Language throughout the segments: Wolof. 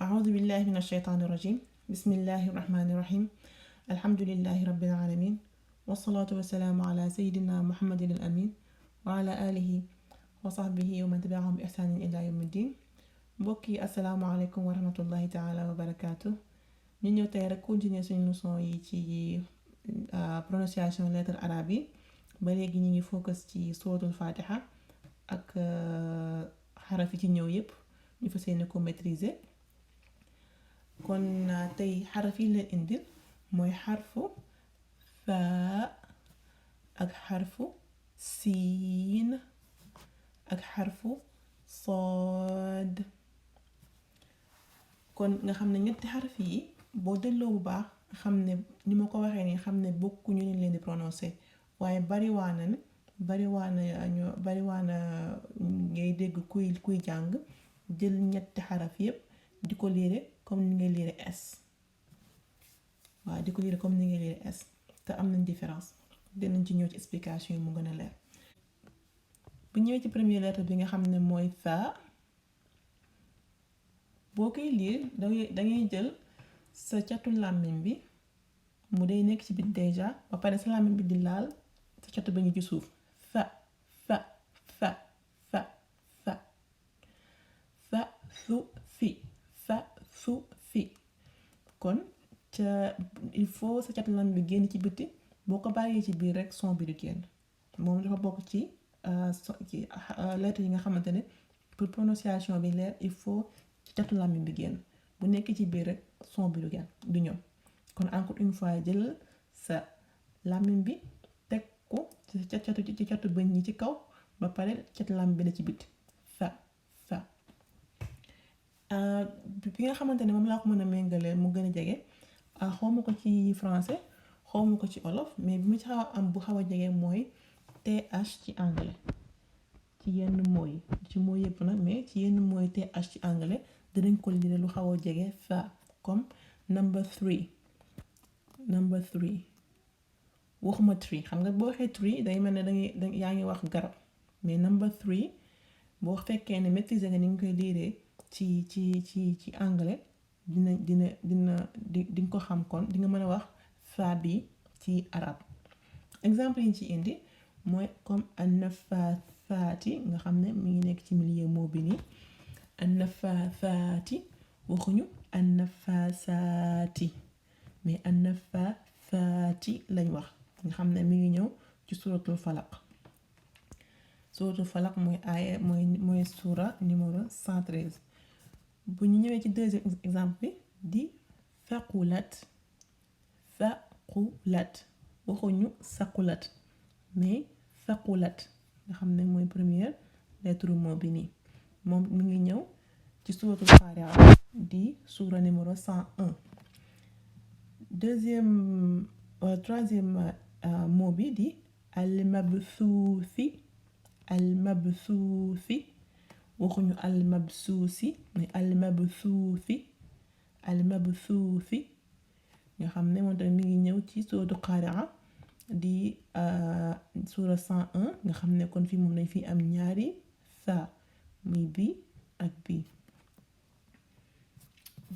أعوذ بالله من الشيطان الرجيم بسم الله الرحمن الرحيم الحمد لله رب العالمين والصلاة والسلام على سيدنا محمد الأمين وعلى آله وصحبه ومن تبعهم بإحسان إلى يوم الدين mbokki asalaamaaleykum wa rahmatullahi taala wa barakaatu ñu ñëw tey rek continuer suñu leçon yi ci prononciation lettre arabe yi ba léegi ñu ngi focus ci suratul fatiha ak xaraf yi ci ñëw yépp ñu fas yéene ko maîtriser kon tey xaraf yi leen indil mooy xarfu faa ak xarfu siin ak xarfu sood kon nga xam ne ñetti xaraf yi boo delloo bu baax xam ne ni ma ko waxee nii xam ne bokkuñu ni leen di prononcer waaye bariwaana ngay dégg kuy jàng jël ñetti xaraf yépp di ko liire comme ni ngay liire S waaw di ko liire comme ni ngay liire S te am nañ différence dinañ ci ñëw ci explication yi mu gën a leer bu ñëwee ci première lettre bi nga xam ne mooy fa boo koy liir dangay jël sa catu làmmiñ bi mu day nekk ci biir déjà ba pare sa làmmiñ bi di laal sa catu ba ñu ci suuf fa fa fa fa fa fa su fi fa su fi kon ca il faut sa catu làmmiñ bi génn ci biti boo ko bàyyee ci biir rek son bi du génn moom dafa bokk ci lettre yi nga xamante ne pour prononciation bi leer il faut ci catu làmmiñ bi génn bu nekk ci biir rek son bi du ñëw kon encore une fois jël sa làmmiñ bi teg ko ci catu bëñ ñi ci kaw ba pare catu làmmiñ bi na ci biti fa fa bi nga xamante ne moom laa ko mën a méngalee mu gën a jege xawma ko ci français xawma ko ci olof mais bi mu ci xaw a am bu xaw a jege mooy TH ci anglais ci yenn mooy ci mooy yëpp nag mais ci yenn mooy TH ci anglais dinañ ko lire lu xaw a jege fa comme number 3 waxuma tree xam nga boo waxee tree day mel ne dangay yaa ngi wax garab mais number 3 boo fekkee ne maîtriser nga ni nga koy lire ci anglais di nga ko xam kon di nga mën a wax fa bi ci arab exemple yi ci indi mooy comme an-nafaathaati nga xam ne mi ngi nekk ci milieu mot bi nii an-nafaathaati waxuñu an-nafaasaati mais an-nafaathaati lañ wax nga xam ne mi ngi ñëw ci suratul falaq mooy aaya mooy sura numéro 113 bu ñu ñëwee ci deuxième exemple bi di faqulat waxuñu saqulat mais faqulat nga xam ne mooy première lettre mot bi nii moom mi ngi ñëw ci suratul Fatiha di sura numéro 101 troisième mot bi di al-mabsuusi waxuñu al-mabsuusi mais al-mabsuusi nga xam ne moom tamit mi ngi ñëw ci suratul Qari'a di sura 101 nga xam ne kon fii moom lañ fi am ñaari fa muy bi ak bi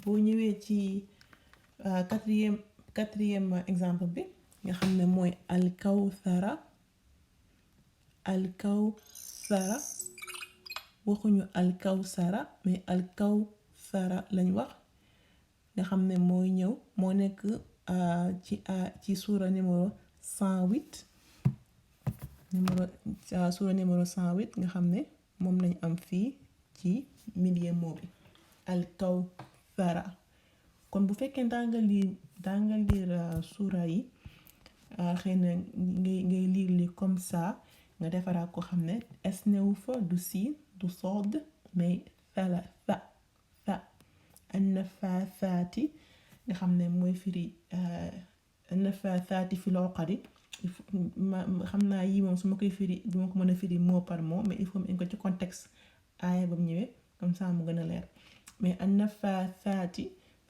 boo ñëwee ci quatrième exemple bi nga xam ne mooy al-kawthara waxuñu al-kawsara mais al-kawthara lañ wax nga xam ne mooy ñëw moo nekk ci sura numéro 108 sura numéro 108 nga xam ne moom lañ am fii ci milieu mot bi al-kawthara kon bu fekkee daa nga liir sura yi xëy na ngay liir li comme ça nga defaraat ko xam ne es newu fa du siin du sood mais fa an-nafaathaati nga xam ne mooy firi an-nafaathaati fil uqadi xam naa yii moom su ma koy firi du ma ko mën a firi mot par mot mais il faut mu ko ci contexte aaya ba mu ñëwee comme ça mu gën a leer mais an-nafaathaati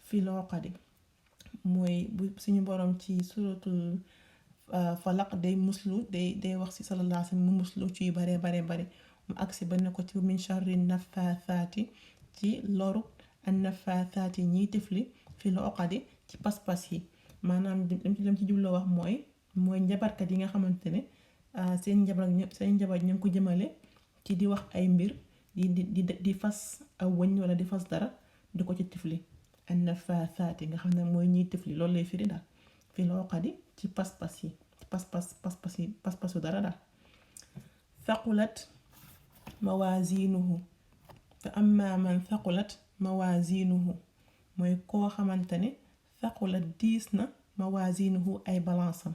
fil uqadi mooy bu suñu borom ci suratul falaq day muslu day wax ci sallallahu alayhi wa sallam mu muslu ci yu bare mu agsi ba ne ko ci min sharri nafaathaati ci loru annafaasaati ñiy tifli fil uqadi ci pas-pas yi maanaam lam ci jubloo wax mooy njabarkat yi nga xamante ne seen njabar ñu ngi ko jëmale ci di wax ay mbir di fas aw wëñ wala di fas dara di ko ci tifli annafaasaati nga xam ne mooy ñiy tifli loolu lay firi daal fil uqadi ci pas-pas yi pas-pasu dara daal thaqulat mawaaziinuhu fa amma man thaqulat mawaaziinuhu mooy koo xamante ne thaqulat diis na mawaaziinuhu ay balansam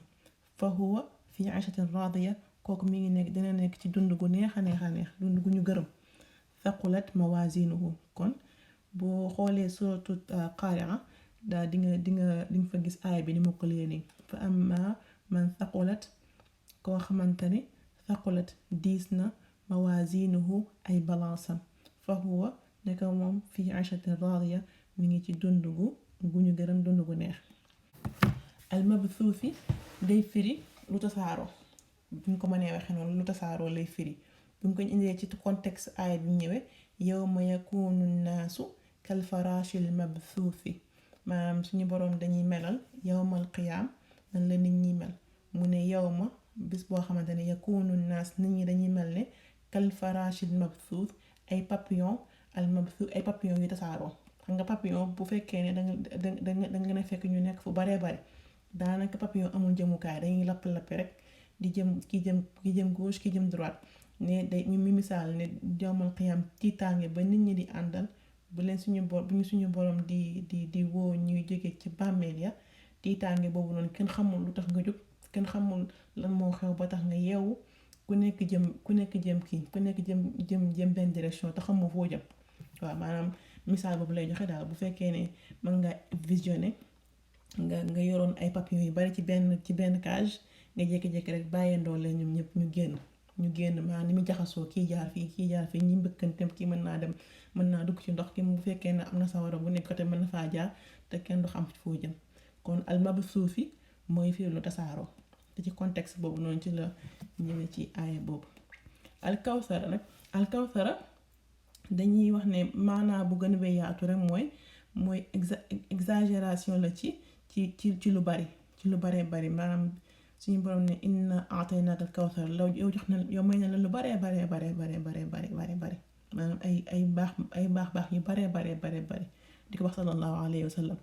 fa huwa fi ayshatin raadiya kooku mi ngi nekk dina nekk ci dund gu neex a neex a neex dund gu ñu gërëm thaqulat mawaaziinuhu kon boo xoolee suratu qaari'a daa di nga fa gis aaya bi ni mu ko lee nii fa amma man thaqulat koo xamante ne thaqulat diis na mawaaziinuhu ay balansam fa huwa nekk moom fi ayshatin raadiya mi ngi ci dund gu ñu gërëm dund gu neex al mabthuuthi day firi lu tasaaroo buñ ko mënee waxee noonu lu tasaaroo lay firi buñ ko indee ci contexte aaya bi ñëwee yawma yakuunu nnaasu kal faraashil mabthuuthi maanaam suñu boroom dañuy melal yawmal qiyaam nan la nit ñi mel mu ne yawma bis boo xamante ne yakuunu nnaas nit ñi dañuy mel ne kal faraashil mabthuuth ay papillon ay papillon yu tasaaroo xam nga papillon bu fekkee ne danga gën a fekk ñu nekk fu baree bare daanaka papillon amul jëmukaay dañuy lapp-lappi rek di jëm ki jëm gauche ki jëm droite ne day mi misaal ne yawmal qiyaam tiitaange ba nit ñi di àndal bu leen suñu borom di woo ñuy jóge ci bàmmeel ya tiitaange boobu noonu kenn xamul lu tax nga jóg kenn xamul lan moo xew ba tax nga yeewu ku nekk jëm benn direction te xamoo foo jëm waaw maanaam misaal boobu lay joxe daal bu fekkee ne mën nga visionné nga yoroon ay papillons yu bari ci benn cage nga jékki-jékki rek bàyyandoo leen ñoom ñëpp ñu génn maanaam ni mu jaxasoo kii jaar fii ñi mbëkkanteem kii mën naa dugg ci ndox ki bu fekkee ne am na sawara bu nekk côté mën na faa jaar te kenn du xam foo jëm kon al mabsuufi mooy firi lu tasaaroo te ci contexte boobu noonu ci la ñëwee ci aaya boobu al kawsara dañuy wax ne maanaa bu gën a yaatu rek mooy exagération la ci lu bari ci lu baree bari maanaam suñu borom ne inna a'taynaaka al kawsar yow jox na yow may na la lu baree bari maanaam ay baax yu baree bari di ko wax sallallahu alayhi wa sallam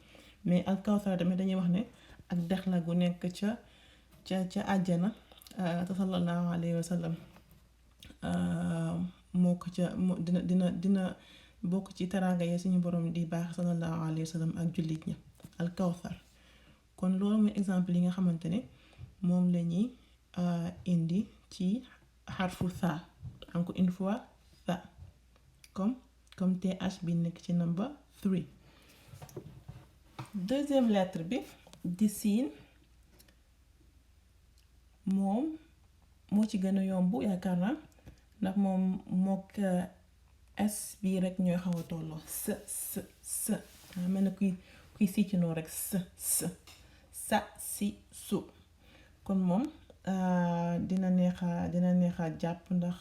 mais al kawsar tamit dañuy wax ne ak dex la gu nekk ca àjjana te sallallahu alayhi wa sallam moo ko ca dina bokk ci teraanga yi suñu borom di baax sallallahu alayhi wa sallam ak jullit ña al kawsar kon loolu mooy exemple yi nga xamante ne moom la ñuy indi ci xarfu tha encore une fois tha comme th bi nekk ci number 3 deuxième lettre bi di siin moom moo ci gën a yomb yaakaar naa ndax moom mook s bii rek ñooy xaw a tolloo s mel na kuy siicinoo rek sa si su kon moom dina neexa jàpp ndax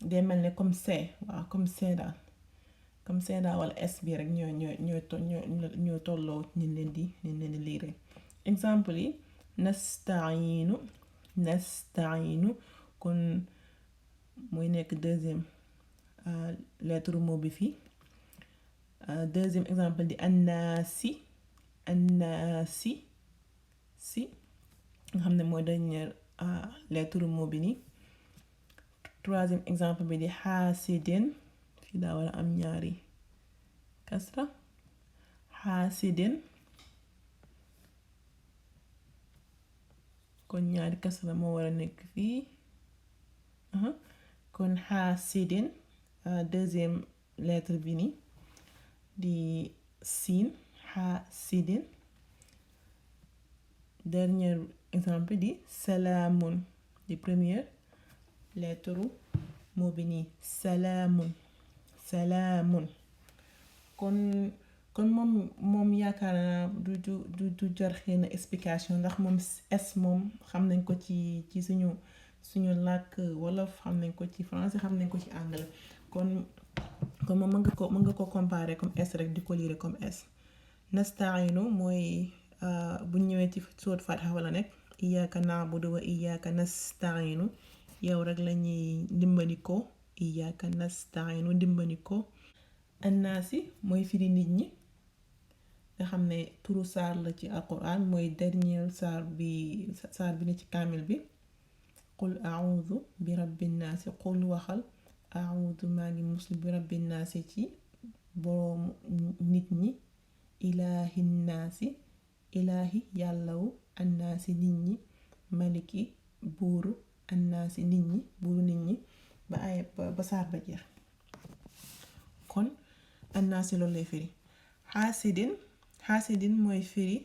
day mel ne comme c waaw comme c daal wala s bii rek ñoo tolloo ñu leen di liire exemple yi nasta'iinu kon mooy nekk deuxième lettre mot bi fii deuxième exemple di annaasi si nga xam ne mooy dernière lettre mot bi nii troisième exemple bi di xaasidin fii daa war a am ñaari kasra xaasidin kon ñaari kasra moo war a nekk fii kon xaasidin deuxième lettre bi nii di siin xaasidin dernier exemple di salaamun di première lettre mot bi nii salaamun kon moom yaakaar naa du jar xëy na explication ndax moom s moom xam nañ ko ci suñu làkk wolof xam nañ ko ci français xam nañ ko ci anglais kon kon moom mën nga ko comparer comme S rek di ko lire comme S. nastainu mooy bu ñëwee ci sourate Fatiha wala nekk iyyaka na'budu wa iyyaka nastainu yow rek lañuy ndimbandikoo iyyaka nastainu ndimbandikoo. annaasi mooy firi nit ñi nga xam ne turu saar la ci alquran mooy dernier saar bi ne ci kaamil bi. qul a'udhu bi rabbin naasi qul waxal a'udhu maa ngi muslu bi rabbin naasi ci boroom nit ñi ilaahi naasi ilaahi yàllawu annaasi nit ñi maliki buuru annaasi nit ñi buuru nit ñi ba saar ba jeex. kon annaasi loolu lay firi. xaasidin mooy firi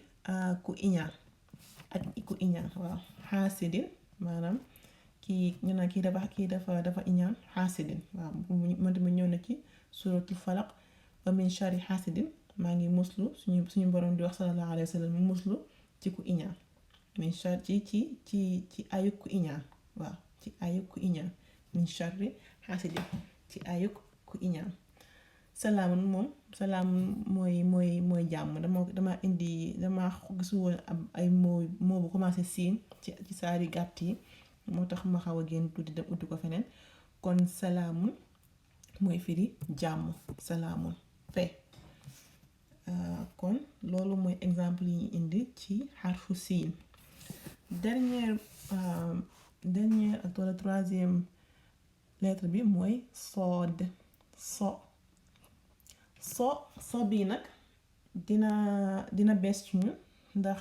ku iñaan ak ku iñaan. waaw xaasidin maanaam kii ñu naan kii dafa iñaan xaasidin. waaw moom tamit ñëw na ci suratul falaq wa min sharri xaasidin maa ngi muslu suñu borom di wax sallallahu alayhi wa sallam mu muslu ci ku iñaan min sharri ci ayuk ku iñaan. waaw ci ayuk ku iñaan min sharri xaasidin ci ayuk ku iñaan. salaamun moom salaamun mooy jàmm. dama gisu woon ay moo bu commencé siin ci saari gàtt yi moo tax ma xaw a génn tuuti dem uti ko feneen. kon salaamun mooy firi jàmm salaamun paix. kon loolu mooy exemple yi ñu indi ci xarfu siin. dernière ak wala troisième lettre bi mooy sood. so bii nag dina bees ci ñun ndax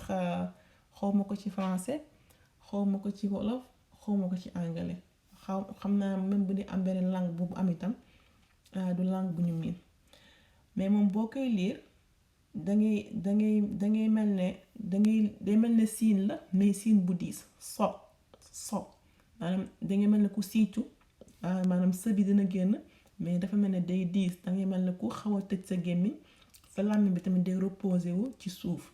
xawma ko ci français xawma ko ci wolof xawma ko ci anglais xam naa même bu di am beneen langue bu am itam du langue bu ñu miin mais moom boo koy lire dangay mel ne day mel ne siin la mais siin bu diis so maanaam dangay mel ne ku siicu maanaam së bi dina génn mais dafa mel ne day diis dangay mel ne ku xaw a tëj sa gémmiñ sa làmmiñ bi tamit day reposé wu ci suuf.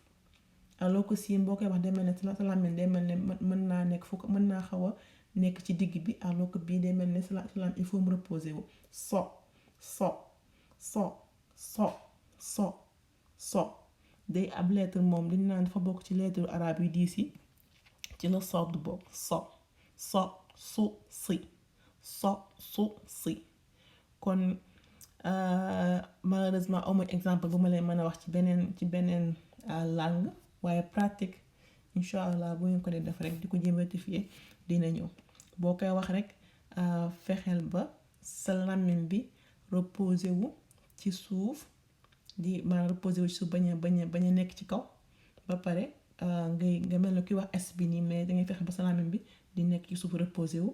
alors que siin boo koy wax day mel ne sa làmmiñ day mel ne mën naa nekk fu ko mën naa xaw a nekk ci digg bi alors que bii day mel ne sa làmmiñ il faut mu reposé wu. so day ab lettre moom li ñu naan dafa bokk ci lettre arabe yu diis yi ci la sood bokk su si. kon malheureusement amuñ exemple bu ma leen mën a wax ci beneen langue waaye pratique incha allah bu ñu ko dee def rek di ko jéem rectifier dina ñëw. boo koy wax rek fexeel ba sa làmmiñ bi reposé wu ci suuf di maanaam reposé wu ci suuf bañ a nekk ci kaw ba pare nga mel ne kuy wax s bi nii mais dangay fexe ba sa làmmiñ bi di nekk ci suuf reposé wu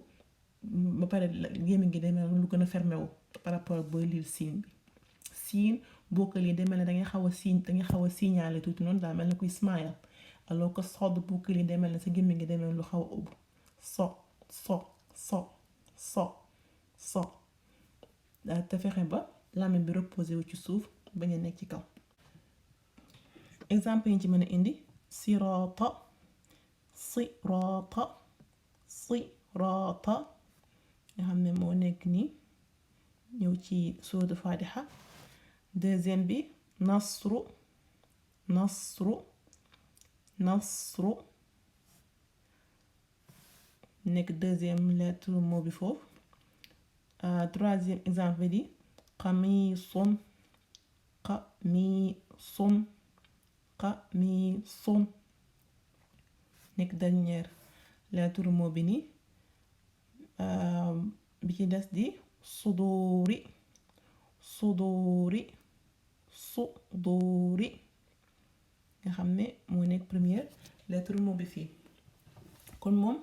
ba pare gémmiñ gi day mel lu gën a fermé wu par rapport booy lire siin bi. siin boo ko lii day mel ne dangay xaw a signalé tuuti noonu daal mel ne kuy smile alors que sood boo ko lii day mel ne sa gémmiñ gi day mel lu xaw a ubbi so te fexe ba làmmiñ bi reposé wu ci suuf bañ a nekk ci kaw. exemple yi ci mën a indi sirata nga xam ne moo nekk nii ñëw ci sourate Fatiha. deuxième bi nasru nekk deuxième lettre mot bi foofu. troisième exemple bi di qamisun nekk dernière lettre mot bi nii. bi ci des di suduuri nga xam ne moo nekk première lettre mot bi fii. kon moom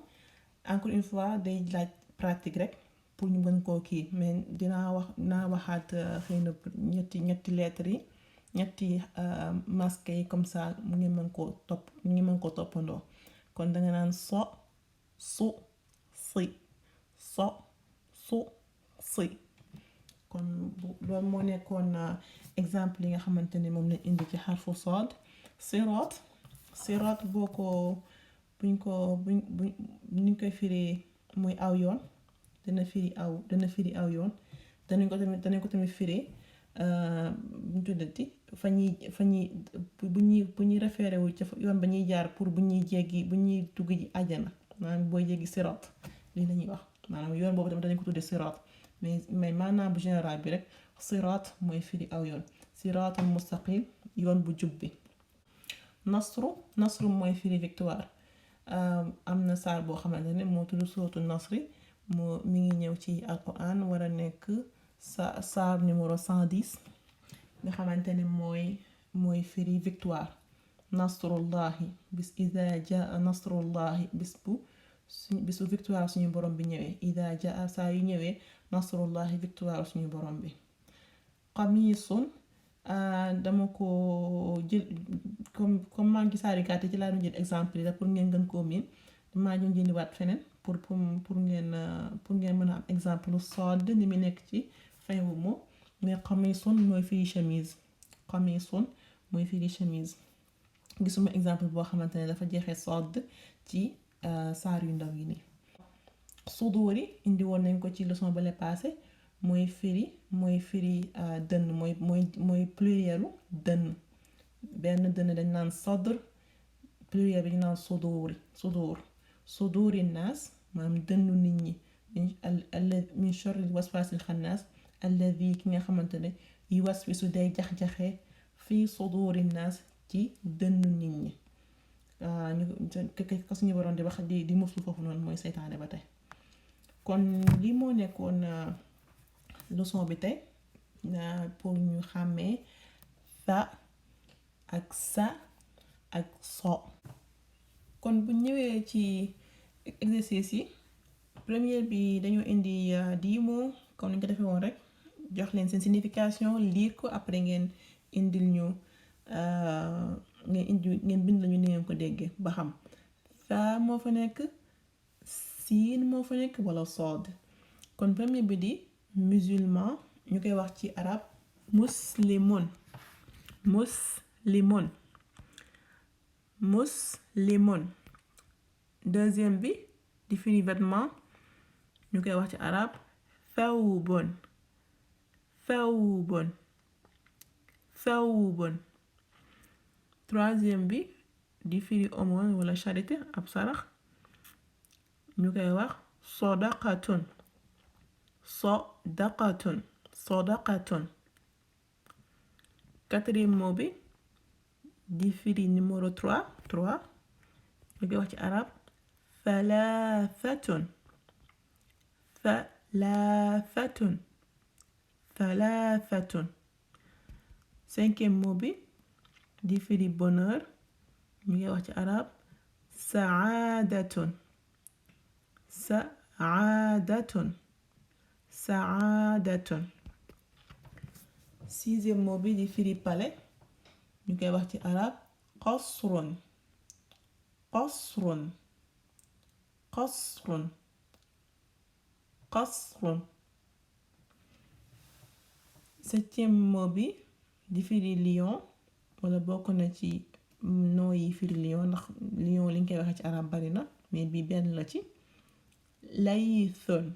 encore une fois day laaj pratique rek pour ñu mën koo kii mais dinaa waxaat xëy na ñetti lettres yi ñetti masque yi comme ça mu ngi mën koo toppandoo. kon danga naan su si kon loolu moo nekkoon exemple yi nga xamante ne moom lañ indi ci xarfu sood. sirat boo ko buñ koy firi muy aw yoon dana firi aw yoon danañ ko tamit firi bu ñu tuddati fa ñuy bu ñuy référé wu ca yoon ba ñuy jaar pour bu ñuy dugg ji àjjana maanaam booy jéggi sirat lii lañuy wax maanaam yoon boobu tamit dañ ko tudde sirat mais maanaam bu général bi rek sirat mooy firi aw yoon siratul mustaqim yoon bu jub bi. nasru mooy firi victoire. am na saar boo xamante ne moo tudd sootu nasri mi ngi ñëw ci alquran war a nekk saar numéro 110 nga xamante ne mooy firi victoire. nasrullahi bis ida jaa nasrullahi bis bu victoire suñu borom bi ñëwee ida jaa saa yu ñëwee nasrullahi victoire suñu borom bi. qamisun dama ko jël comme maa ngi saari gàtt ci laa doon jël exemple yi la pour ngeen gën koo miin damaa doon jëliwaat feneen pour ngeen mën a am exemple lu sodd ni mu nekk ci fin wu moo mais qamisun mooy firi chemise. qamisun mooy firi chemise. gisuma exemple boo xamante ne dafa jeexee sodd ci saar yu ndaw yi nii. suduuri indi woon nañ ko ci leçon ba le passé mooy firi dënn mooy plurielu dënn. benn dënn dañ naan sadr pluriel bi ñu naan suduuri naas maanaam dënnu nit ñi min sharri waswasil xannaas alladi ki nga xamante ne yu waswisu day jax-jaxee fii suduuri naas ci dënnu nit ñi. ko suñu waroon di wax di muslu foofu noonu mooy seytaane ba tey. kon lii moo nekkoon leçon bi tey pour ñu xàmmee fa ak sa ak so. kon bu ñëwee ci exercice yi première bi dañoo indi 10 mots comme ni nga ko defee woon rek jox leen seen signification lire ko après ngeen indil ñu ngeen bind lañu ni ngeen ko déggee ba xam fa moo fa nekk siin moo fa nekk wala sood. kon premier bi di musulman ñu koy wax ci arab muslimun. deuxième bi di firi vêtement ñu koy wax ci arab thawbun. troisième bi di firi aumône wala charité ab sarax ñu koy wax sodaqatun. quatrième mot bi di firi numéro 3 ñu koy wax ci arab thalathatun. cinquième mot bi di firi bonheur ñu koy wax ci arab saadatun. sixième mot bi di firi palais ñu koy wax ci arab qasrun. septième mot bi di firi lion wala bokk na ci noo yi firi lion ndax lion li ñu koy waxee ci arab bari na mais bii benn la ci laythun.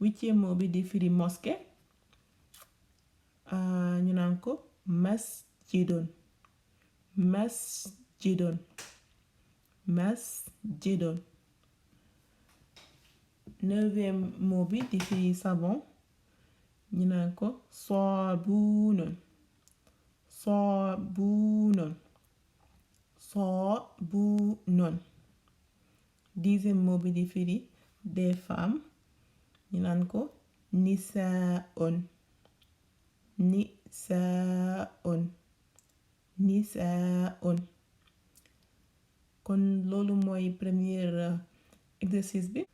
huitième mot bi di firi mosquée ñu naan ko masjidun. neuvième mot bi di firi savon ñu naan ko saabunun. dixième mot bi di firi des femmes ñu naan ko nisaun. kon loolu mooy premier exercice bi.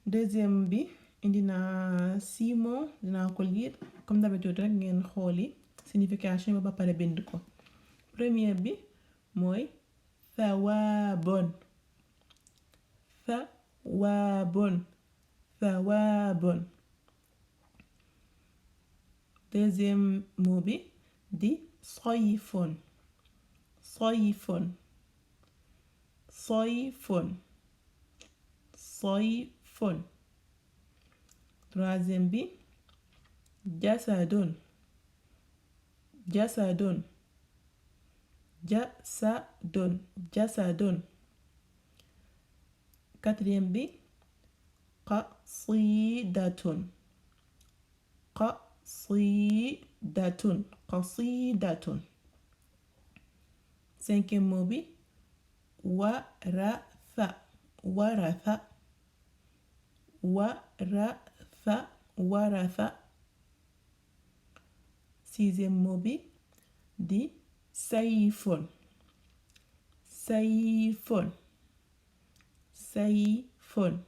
deuxième bi indi naa 6 mots dinaa ko lire comme d'habitude rek ngeen xooli signification ba pare bind ko. première bi mooy thawaabun. deuxième mot bi di sayfun. sayfun. Troisième bi jasadun. Jasadun. Jasadun. Jasadun. Quatrième bi qasidatun. Qasidatun. Qasidatun. Cinquième mot bi waratha. Waratha. Waratha. Waratha. Sixième mot bi di sayfun. Sayfun. Sayfun.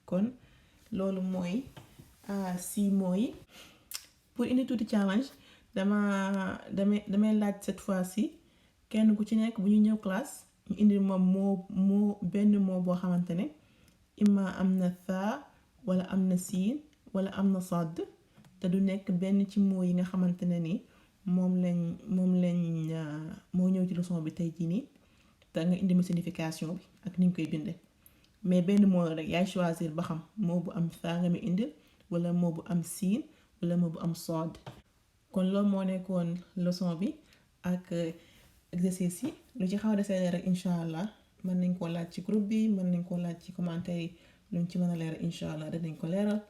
kon loolu mooy 6 mots yi. Pour indi tuuti challenge damay laaj cette fois-ci kenn ku ci nekk bu ñu ñëw classe ñu indi moom benn mot boo xamante ne imma am na thaa wala am na siin wala am na sadd te du nekk benn ci mots yi nga xamante ne ni moom lañ moo ñëw ci leçon bi tey jii nii te nga indi ma signification bi ak ni ñu koy binde mais benn mot rek yaay choisir ba xam mot bu am thaa nga ma indil wala mot bu am siin wala mot bu am sadd. kon loolu moo nekkoon leçon bi ak exercice yi lu ci xaw a desee rek incha allah mën nañ koo laaj ci groupe bi mën nañ koo laaj ci commentaire yi luñ ci mën a leeral incha allah danañ ko leeral.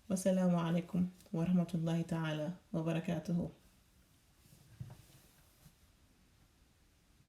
wasalaamu aleykum wa rahmatullahi taala wa barakaatuhu.